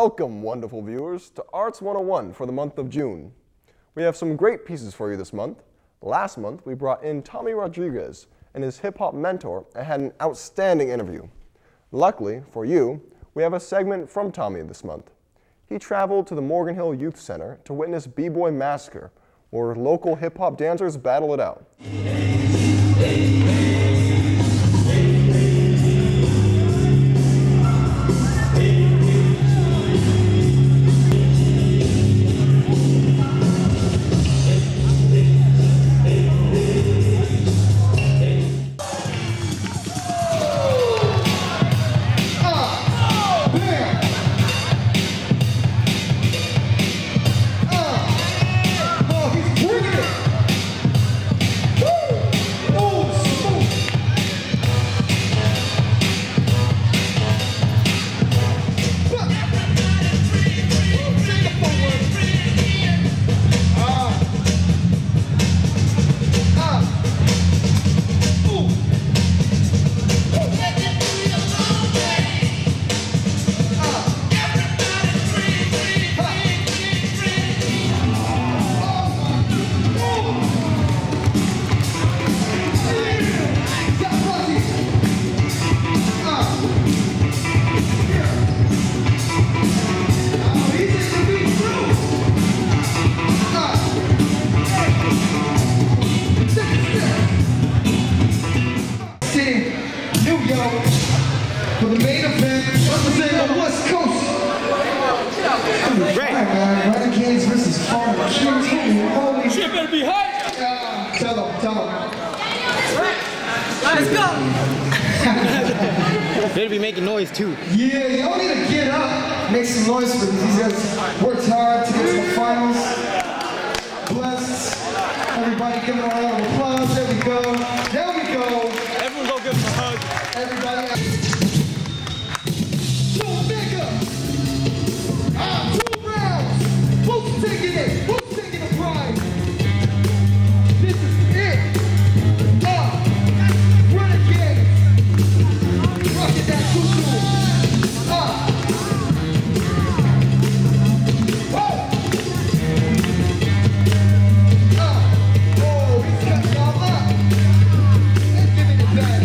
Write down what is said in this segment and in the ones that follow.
Welcome, wonderful viewers, to Arts 101 for the month of June. We have some great pieces for you this month. Last month, we brought in Tommy Rodriguez and his hip-hop mentor and had an outstanding interview. Luckily for you, we have a segment from Tommy this month. He traveled to the Morgan Hill Youth Center to witness B-Boy Massacre, where local hip-hop dancers battle it out. For the main event, representing the West Coast. Great. Renegades versus Farmer Kings. Holy shit, better be hype. Tell them. Let's go. Better be making noise too. Yeah, y'all need to get up, make some noise for these guys. Worked hard to get to the finals. Blessed. Everybody give them a round of applause. There we go. There we go. Everyone go give them a hug. Everybody. 2 rounds. Who's taking it? Who's taking the prize? This is it. Renegade. Rockin' that cuckoo. Oh, he's got y'all up. And giving it back.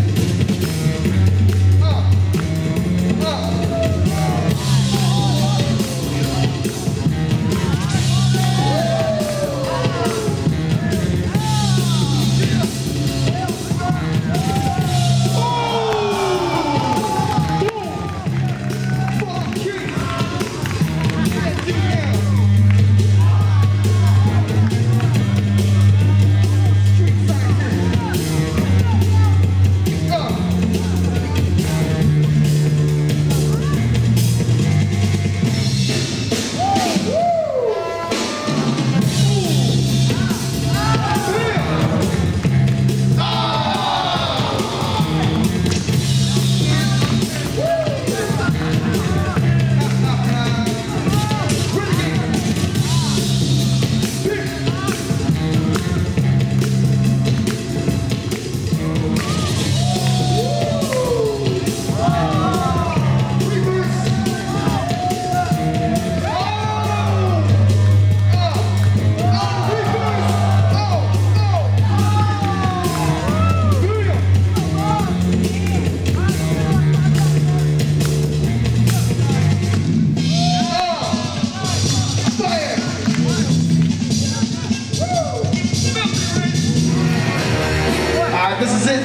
This is it.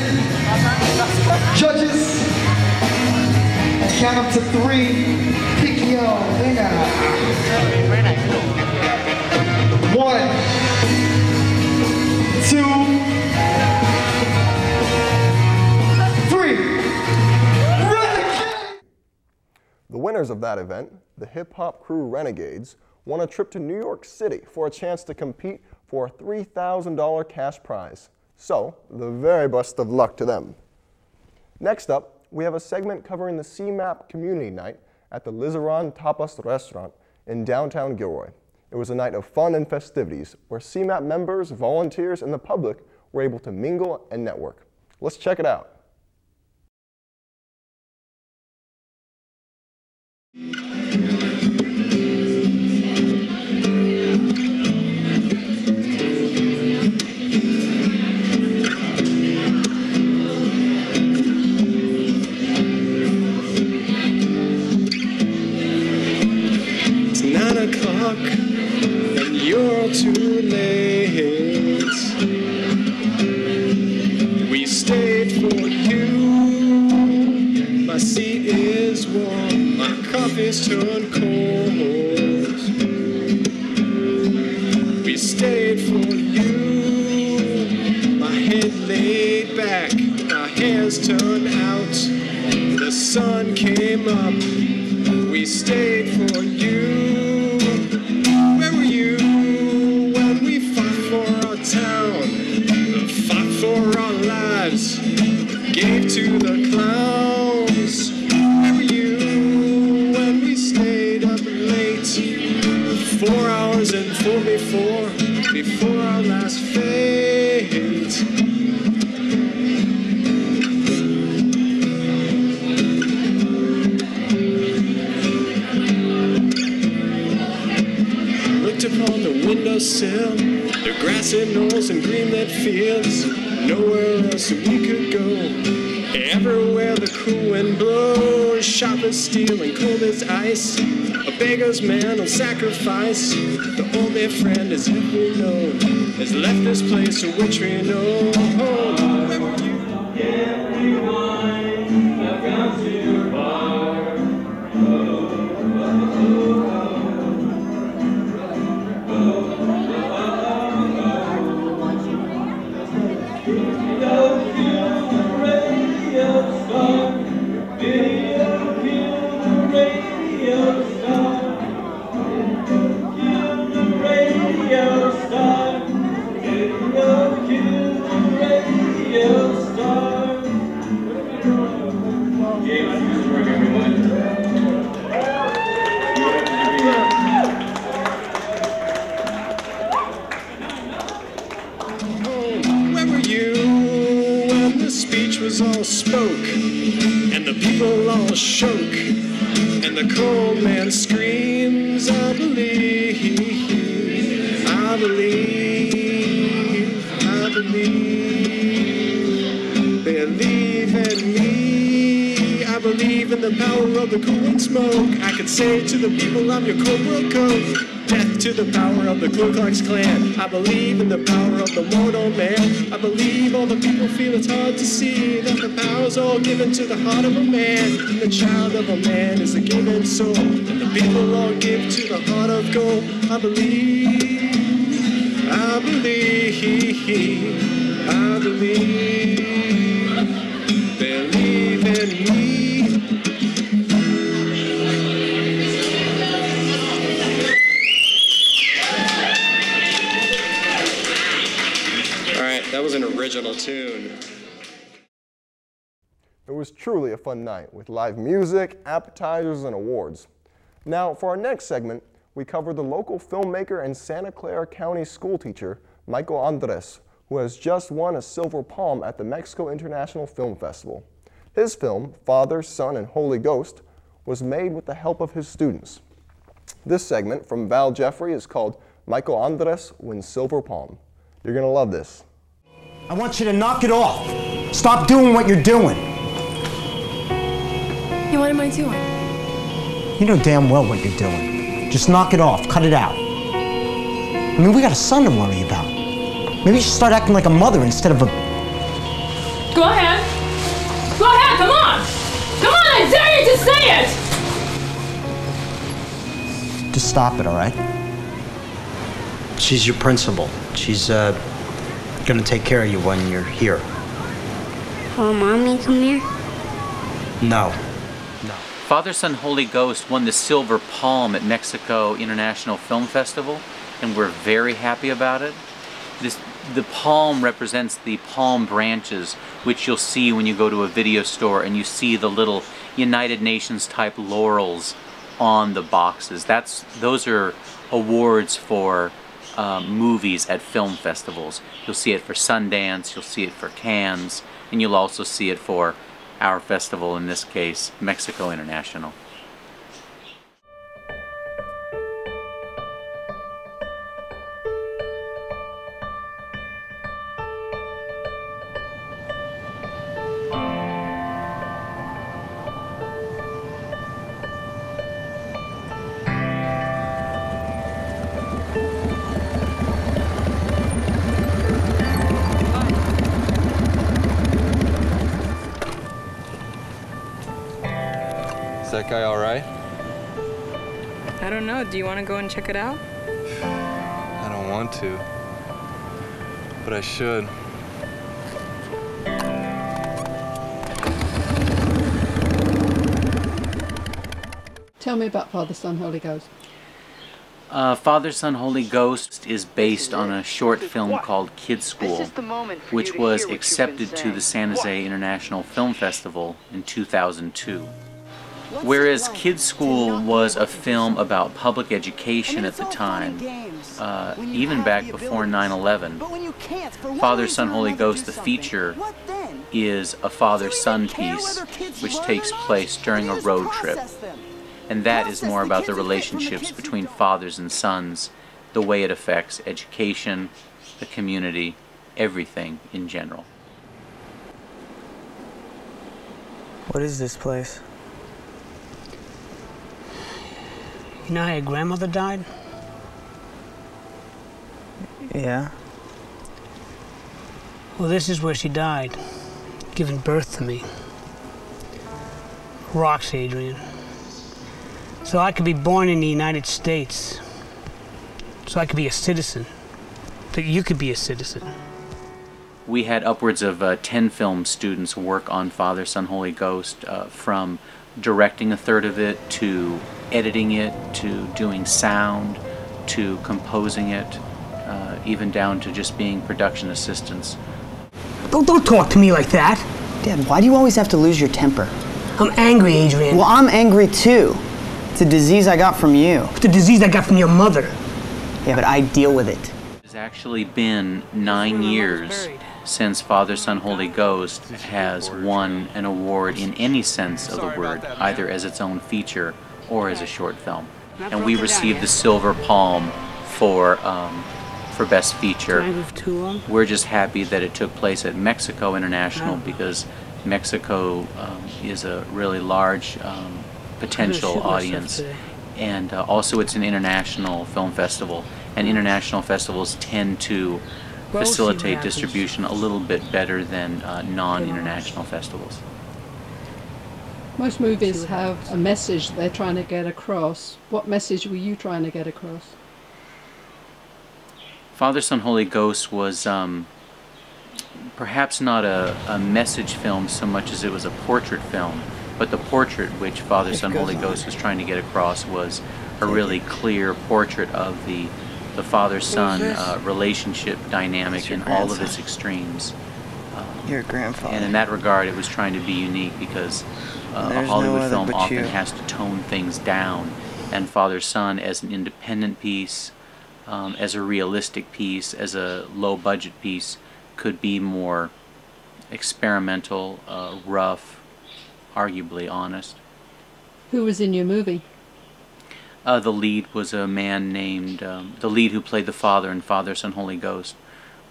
Judges, count up to 3. Pick your winner. 1, 2, 3. The winners of that event, the hip-hop crew Renegades, won a trip to New York City for a chance to compete for a $3,000 cash prize. So, the very best of luck to them. Next up, we have a segment covering the CMAP Community Night at the Lizeron Tapas Restaurant in downtown Gilroy. It was a night of fun and festivities where CMAP members, volunteers, and the public were able to mingle and network. Let's check it out. stayed for you. My seat is warm, my coffee's turned cold. We stayed for you. My head laid back, my hair's turned out. The sun came up, we stayed for you. Where were you when we fought for our town, fought for our lives, gave to the clowns? Where were you when we stayed up late, 4 hours and 44 before our last fate? Looked upon the windowsill, the grassy knolls and greenlit fields, nowhere else we could go. Everywhere the cool wind blows, sharp as steel and cold as ice, a beggar's man on sacrifice. The only friend as ever known has left this place to which we know. Where were you? I've gone to your bar. All spoke, and the people all shook, and the cold man screams, I believe, I believe, I believe, believe in me. I believe in the power of the cool wind smoke. I could say to the people, I'm your cold world code. Death to the power of the Ku Klux Klan. I believe in the power of the mortal man. I believe all the people feel it's hard to see that the power's all given to the heart of a man. And the child of a man is a given soul, and the people all give to the heart of gold. I believe, I believe, I believe, believe in me. That was an original tune. It was truly a fun night with live music, appetizers, and awards. Now, for our next segment, we cover the local filmmaker and Santa Clara County school teacher, Michael Andres, who has just won a Silver Palm at the Mexico International Film Festival. His film, Father, Son, and Holy Ghost, was made with the help of his students. This segment from Val Jeffery is called Michael Andres Wins Silver Palm. You're going to love this. I want you to knock it off. Stop doing what you're doing. Yeah, what am I doing? You know damn well what you're doing. Just knock it off. Cut it out. I mean, we got a son to worry about. Maybe you should start acting like a mother instead of a... Go ahead. Go ahead, come on. Come on, I dare you to say it. Just stop it, all right? She's your principal. She's, gonna take care of you when you're here. Will Mommy come here? No. No. Father, Son, Holy Ghost won the Silver Palm at Mexico International Film Festival, and we're very happy about it. The palm represents the palm branches, which you'll see when you go to a video store and you see the little United Nations type laurels on the boxes. Those are awards for movies at film festivals. You'll see it for Sundance, you'll see it for Cannes, and you'll also see it for our festival, in this case, Mexico International. that guy all right? I don't know. Do you want to go and check it out? I don't want to, but I should. Tell me about Father, Son, Holy Ghost. Father, Son, Holy Ghost is based on a short film called Kid School, which was accepted to the San Jose International Film Festival in 2002. Whereas Kid School was a film about public education at the time, even back before 9/11, Father, Son, Holy Ghost, the feature, is a father-son piece which takes place during a road trip. And that is more about the relationships between fathers and sons, the way it affects education, the community, everything in general. What is this place? You know how your grandmother died? Yeah. Well, this is where she died, giving birth to me. Rocks, Adrian. So I could be born in the United States. So I could be a citizen. That you could be a citizen. We had upwards of 10 film students work on Father, Son, Holy Ghost, from directing a third of it, to editing it, to doing sound, to composing it, even down to just being production assistants. Don't talk to me like that. Dad, why do you always have to lose your temper? I'm angry, Adrian. Well, I'm angry too. It's a disease I got from you. It's the disease I got from your mother. Yeah, but I deal with it. It's actually been 9 years since Father, Son, Holy Ghost has won an award in any sense of the word, either as its own feature or as a short film. And we received the Silver Palm for Best Feature. We're just happy that it took place at Mexico International, because Mexico is a really large potential audience, and also it's an international film festival, and international festivals tend to facilitate distribution a little bit better than non-international festivals. Most movies have a message they're trying to get across. What message were you trying to get across? Father, Son, Holy Ghost was perhaps not a message film so much as it was a portrait film. But the portrait which Father, Son, Holy Ghost was trying to get across was a really clear portrait of the father-son relationship dynamic in all of its extremes. Your grandfather. And in that regard, it was trying to be unique, because a Hollywood film often has to tone things down. And Father-Son, as an independent piece, as a realistic piece, as a low-budget piece, could be more experimental, rough, arguably honest. Who was in your movie? The lead was a man named, the lead who played the father in Father, Son, Holy Ghost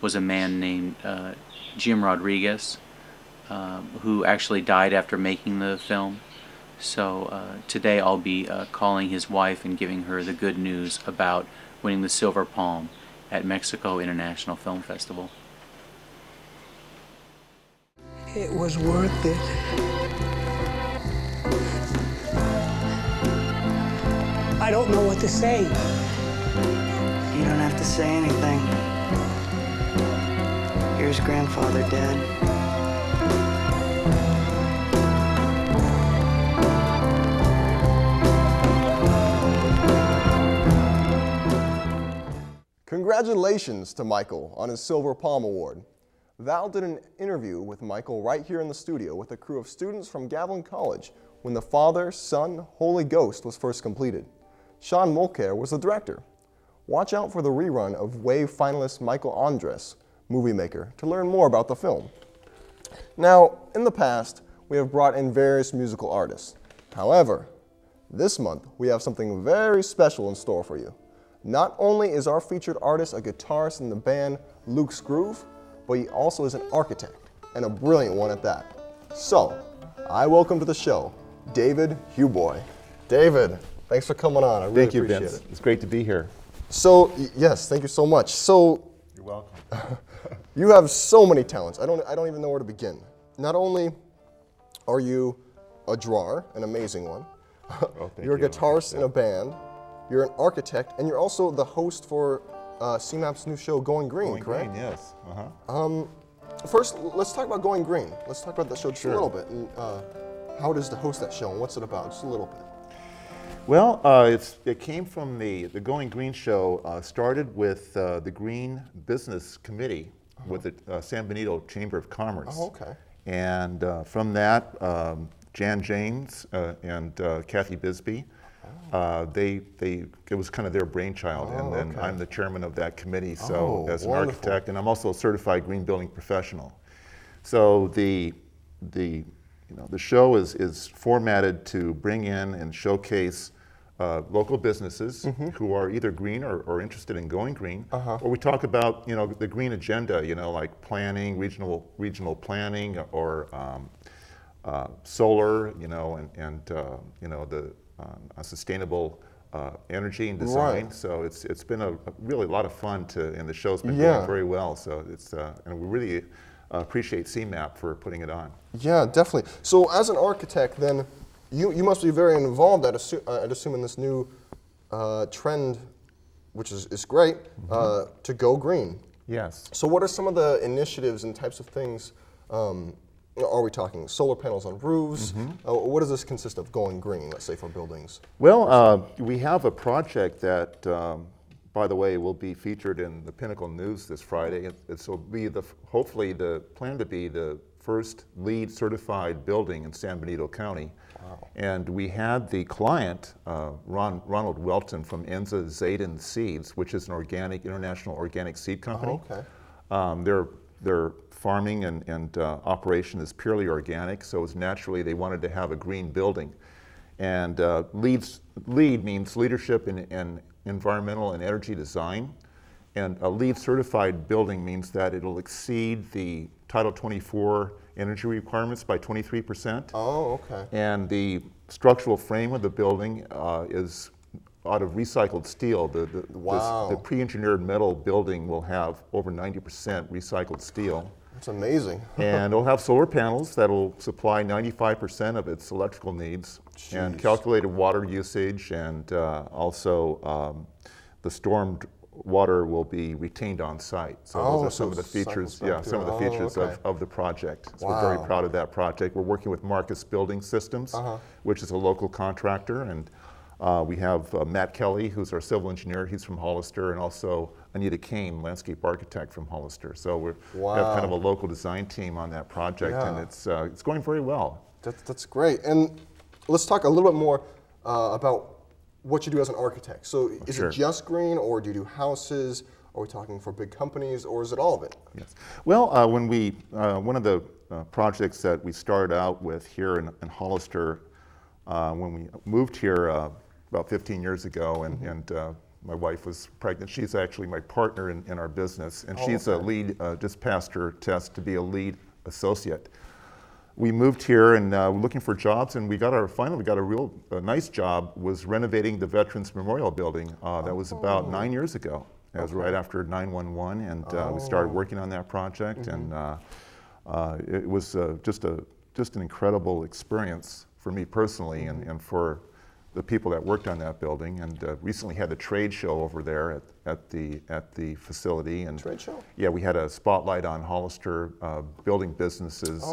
was a man named Jim Rodriguez, who actually died after making the film. So today I'll be calling his wife and giving her the good news about winning the Silver Palm at Mexico International Film Festival. It was worth it. I don't know what to say. You don't have to say anything. Here's grandfather, Dad. Congratulations to Michael on his Silver Palm Award. Val did an interview with Michael right here in the studio with a crew of students from Gavilan College when the Father, Son, Holy Ghost was first completed. Sean Mulcair was the director. Watch out for the rerun of WAVE finalist Michael Andres, movie maker, to learn more about the film. Now, in the past, we have brought in various musical artists. However, this month we have something very special in store for you. Not only is our featured artist a guitarist in the band Luke's Groove, but he also is an architect, and a brilliant one at that. So, I welcome to the show, David Huboi. David, thanks for coming on. I really appreciate it. It's great to be here. So, yes, thank you so much. So, you're welcome. You have so many talents. I don't even know where to begin. Not only are you a drawer, an amazing one, Oh, thank You're a you. guitarist in a band, you're an architect, and you're also the host for CMAP's new show, Going Green, Going correct? Green, yes. First, let's talk about Going Green. Let's talk about that show just Sure. a little bit. And, how it is to host that show, and what's it about? Just a little bit. Well, it came from the Going Green show. Started with the Green Business Committee with the San Benito Chamber of Commerce. Oh, okay. And from that, Jan James and Kathy Bisbee, it was kind of their brainchild, and then I'm the chairman of that committee. So as an architect, and I'm also a certified green building professional. So the show is formatted to bring in and showcase local businesses who are either green or interested in going green, or we talk about the green agenda, like planning, regional planning, or solar, and the sustainable energy and design. Right. So it's been really a lot of fun and the show's been doing very well. So it's and we really appreciate CMAP for putting it on. Yeah, definitely. So as an architect, then you must be very involved, I'd assume, in this new trend, which is great, to go green. Yes. So what are some of the initiatives and types of things? Are we talking solar panels on roofs? What does this consist of, going green, let's say, for buildings? Well, we have a project that, by the way, will be featured in the Pinnacle News this Friday. It will be hopefully the plan to be the first LEED certified building in San Benito County. Wow. And we had the client, Ronald Welton from Enza Zayden Seeds, which is an international organic seed company. Oh, okay. Their farming and operation is purely organic, so it's naturally they wanted to have a green building. And LEED means Leadership in Environmental and Energy Design. And a LEED certified building means that it'll exceed the Title 24 energy requirements by 23%. Oh, okay. And the structural frame of the building is out of recycled steel. The pre-engineered metal building will have over 90% recycled steel. That's amazing. And it'll have solar panels that'll supply 95% of its electrical needs. Jeez. And calculated water usage, and also the stormed water will be retained on site. So those are some of the features, some of the features of the project. So we're very proud of that project. We're working with Marcus Building Systems, which is a local contractor, and we have Matt Kelly, who's our civil engineer. He's from Hollister, and also Anita Kane, landscape architect from Hollister. So we have kind of a local design team on that project, and it's going very well. That's great. And let's talk a little bit more about what you do as an architect. So is it just green, or do you do houses? Are we talking for big companies, or is it all of it? Yes. Well, when one of the projects that we started out with here in Hollister, when we moved here about 15 years ago, and my wife was pregnant. She's actually my partner in our business, and she's a lead, just passed her test to be a lead associate. We moved here and we're looking for jobs, and finally we got a real nice job, was renovating the Veterans Memorial Building. That was about 9 years ago. That was right after 9/11, and we started working on that project, and it was just an incredible experience for me personally, and for the people that worked on that building. And recently had the trade show over there at the facility. And trade show? Yeah, we had a spotlight on Hollister building businesses,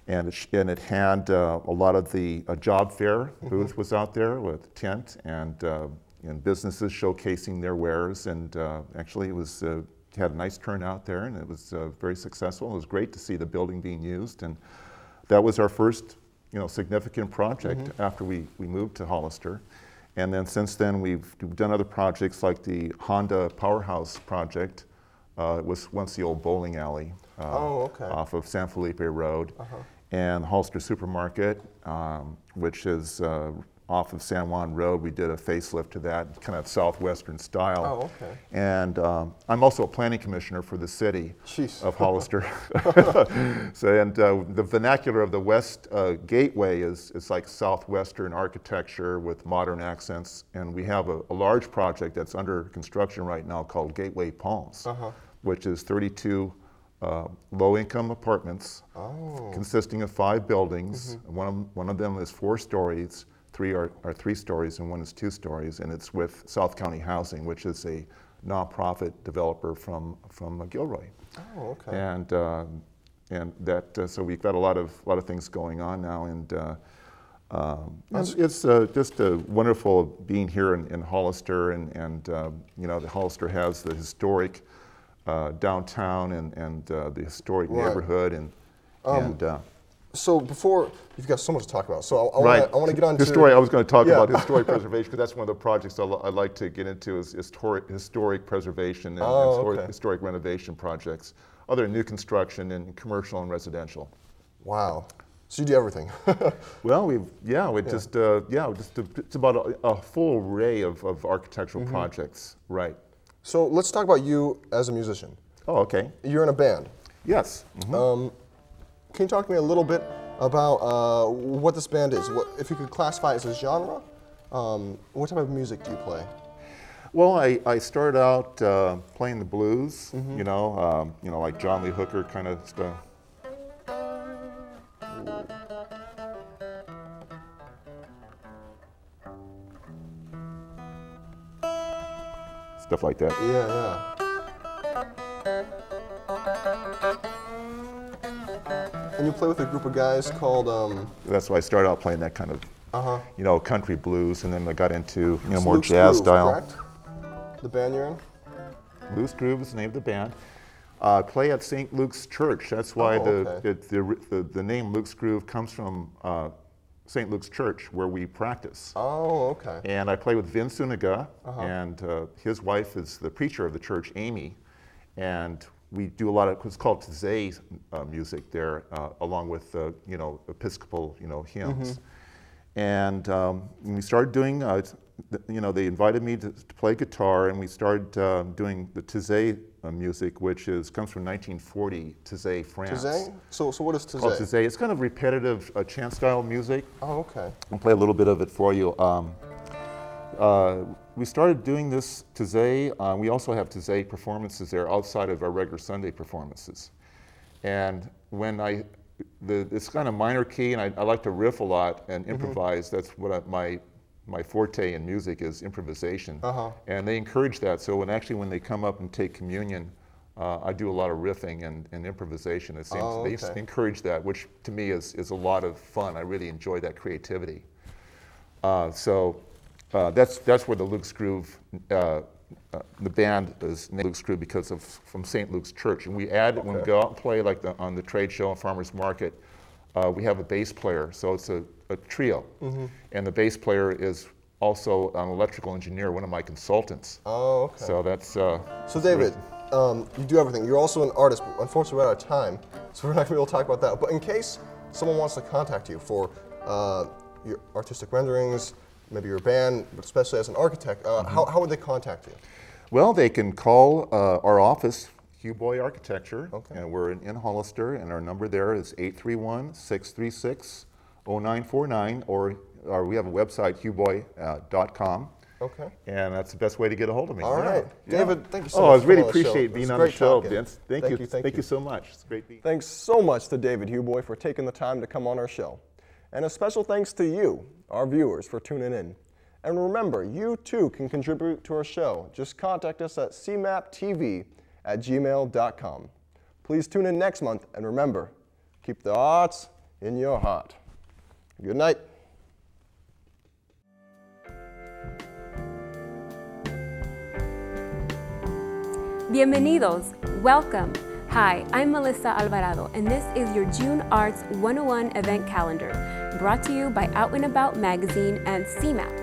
and it had a lot of the job fair booth was out there with tent and businesses showcasing their wares, and actually it was had a nice turnout there, and it was very successful. It was great to see the building being used, and that was our first significant project after we moved to Hollister. And then since then we've done other projects like the Honda Powerhouse project. It was once the old bowling alley off of San Felipe Road. And Hollister Supermarket, which is off of San Juan Road. We did a facelift to that, kind of southwestern style. Oh, okay. And I'm also a planning commissioner for the city of Hollister. So, and the vernacular of the West Gateway is like southwestern architecture with modern accents. And we have a large project that's under construction right now called Gateway Palms, which is 32 low-income apartments consisting of 5 buildings. One of them is 4 stories, three are 3 stories and one is 2 stories, and it's with South County Housing, which is a nonprofit developer from Gilroy. Oh, okay. And that so we've got a lot of things going on now, and it's just wonderful being here in Hollister, and you know, the Hollister has the historic downtown and the historic neighborhood, and so before, you've got so much to talk about. So I want to get on to historic. I was going to talk about historic preservation, because that's one of the projects I'd like to get into, is historic preservation and historic renovation projects, other new construction and commercial and residential. Wow. So you do everything. Well, it's about a full array of architectural projects, right. So let's talk about you as a musician. Oh, okay. You're in a band. Yes. Can you talk to me a little bit about what this band is? If you could classify it as a genre, what type of music do you play? Well, I started out playing the blues, you know, like John Lee Hooker kind of stuff. Stuff like that. Yeah. And you play with a group of guys called... That's why I started out playing that kind of, you know, country blues, and then I got into, you know, more Luke's jazz Groove, style. Correct? The band you're in? Luke's Groove is the name of the band. I play at St. Luke's Church. That's why the name Luke's Groove comes from St. Luke's Church, where we practice. Oh, okay. And I play with Vince Zuniga, and his wife is the preacher of the church, Amy, and we do a lot of what's called Tizay music there, along with you know, Episcopal, you know, hymns. And when we started doing, you know, they invited me to play guitar, and we started doing the Tizay music, which comes from 1940, Tizay, France. Tizay? So what is Tizay? Called Tizay. It's kind of repetitive chant style music. Oh, okay. I'll play a little bit of it for you. We started doing this Tizay. We also have Tizay performances there outside of our regular Sunday performances. And when it's kind of minor key, and I like to riff a lot and improvise. That's what my forte in music is, improvisation. And they encourage that. So when they come up and take communion, I do a lot of riffing and improvisation. It seems they encourage that, which to me is a lot of fun. I really enjoy that creativity. That's where the Luke's Groove, the band is named Luke's Groove because from St. Luke's Church. And we add, when we go out and play, like on the trade show and farmers market, we have a bass player, so it's a trio. And the bass player is also an electrical engineer, one of my consultants. Oh, okay. So that's... so David, you do everything. You're also an artist, but unfortunately we're out of time, so we're not going to be able to talk about that. But in case someone wants to contact you for your artistic renderings, maybe your band, but especially as an architect, how would they contact you? Well, they can call our office, Huboi Architecture, and we're in Hollister, and our number there is 831-636-0949, or we have a website, huboi.com. Okay. And that's the best way to get a hold of me. All right. David, thank you so much. Oh, I really appreciate being on the show, Vince. Thank you so much. It's great being here. Thanks so much to David Huboi for taking the time to come on our show. And a special thanks to you, our viewers, for tuning in. And remember, you too can contribute to our show. Just contact us at cmaptv@gmail.com. Please tune in next month, and remember, keep the arts in your heart. Good night. Bienvenidos, welcome. Hi, I'm Melissa Alvarado, and this is your June Arts 101 event calendar, brought to you by Out and About magazine and CMAP.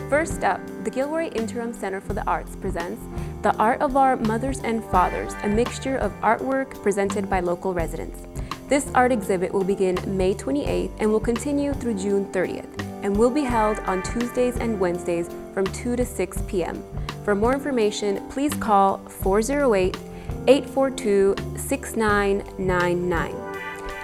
First up, the Gilroy Interim Center for the Arts presents The Art of Our Mothers and Fathers, a mixture of artwork presented by local residents. This art exhibit will begin May 28th and will continue through June 30th, and will be held on Tuesdays and Wednesdays from 2 to 6 p.m. For more information, please call 408-842-6999.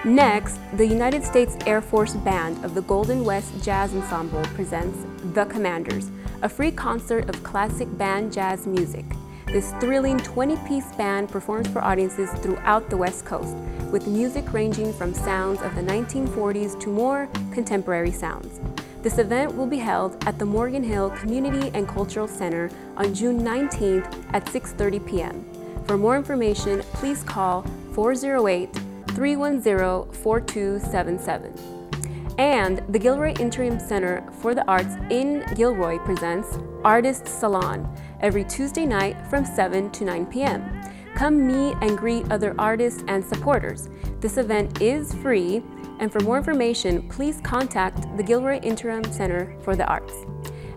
Next, the United States Air Force Band of the Golden West Jazz Ensemble presents The Commanders, a free concert of classic band jazz music. This thrilling 20-piece band performs for audiences throughout the West Coast, with music ranging from sounds of the 1940s to more contemporary sounds. This event will be held at the Morgan Hill Community and Cultural Center on June 19th at 6:30 p.m. For more information, please call 408-310-4277. And the Gilroy Interim Center for the Arts in Gilroy presents Artist Salon every Tuesday night from 7 to 9 p.m. Come meet and greet other artists and supporters. This event is free, and for more information, please contact the Gilroy Interim Center for the Arts.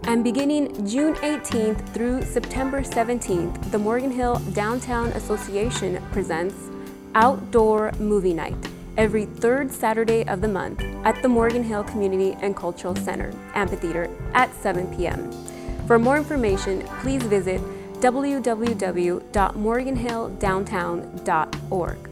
And beginning June 18th through September 17th, the Morgan Hill Downtown Association presents Outdoor Movie Night every third Saturday of the month at the Morgan Hill Community and Cultural Center Amphitheater at 7 p.m. For more information, please visit www.morganhilldowntown.org.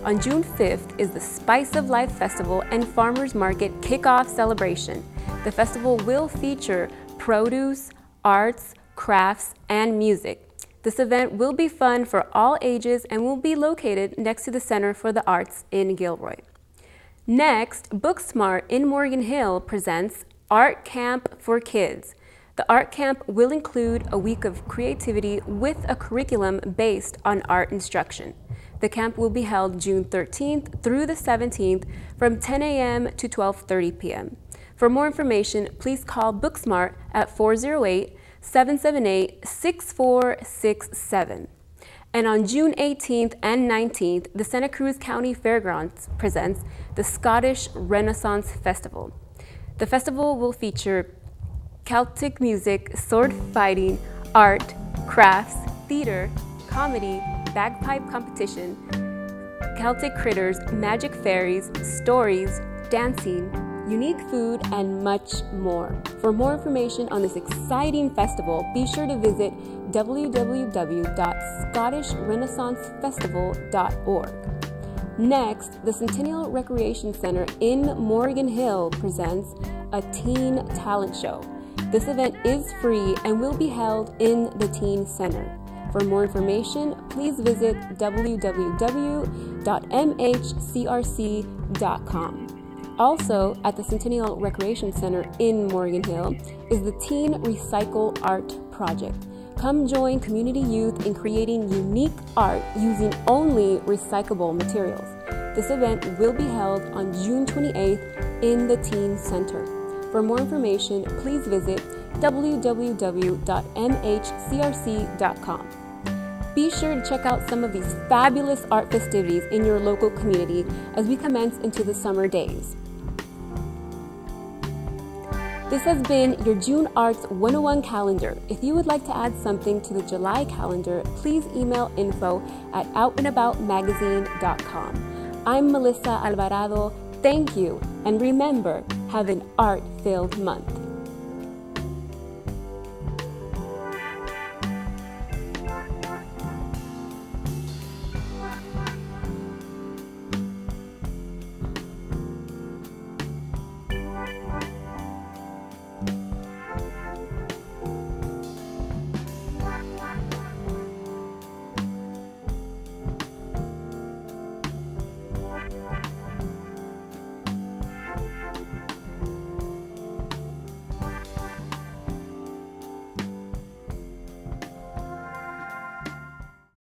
On June 5th is the Spice of Life Festival and Farmers Market Kickoff Celebration. The festival will feature produce, arts, crafts, and music. This event will be fun for all ages and will be located next to the Center for the Arts in Gilroy. Next, Booksmart in Morgan Hill presents Art Camp for Kids. The Art Camp will include a week of creativity with a curriculum based on art instruction. The camp will be held June 13th through the 17th from 10 a.m. to 12:30 p.m. For more information, please call Booksmart at 408-778-6467. And on June 18th and 19th, the Santa Cruz County Fairgrounds presents the Scottish Renaissance Festival. The festival will feature Celtic music, sword fighting, art, crafts, theater, comedy, bagpipe competition, Celtic critters, magic fairies, stories, dancing, unique food, and much more. For more information on this exciting festival, be sure to visit www.scottishrenaissancefestival.org. Next, the Centennial Recreation Center in Morgan Hill presents a teen talent show. This event is free and will be held in the Teen Center. For more information, please visit www.mhcrc.com. Also, at the Centennial Recreation Center in Morgan Hill is the Teen Recycle Art Project. Come join community youth in creating unique art using only recyclable materials. This event will be held on June 28th in the Teen Center. For more information, please visit www.mhcrc.com. Be sure to check out some of these fabulous art festivities in your local community as we commence into the summer days. This has been your June Arts 101 calendar. If you would like to add something to the July calendar, please email info@outandaboutmagazine.com. I'm Melissa Alvarado. Thank you, and remember, have an art-filled month.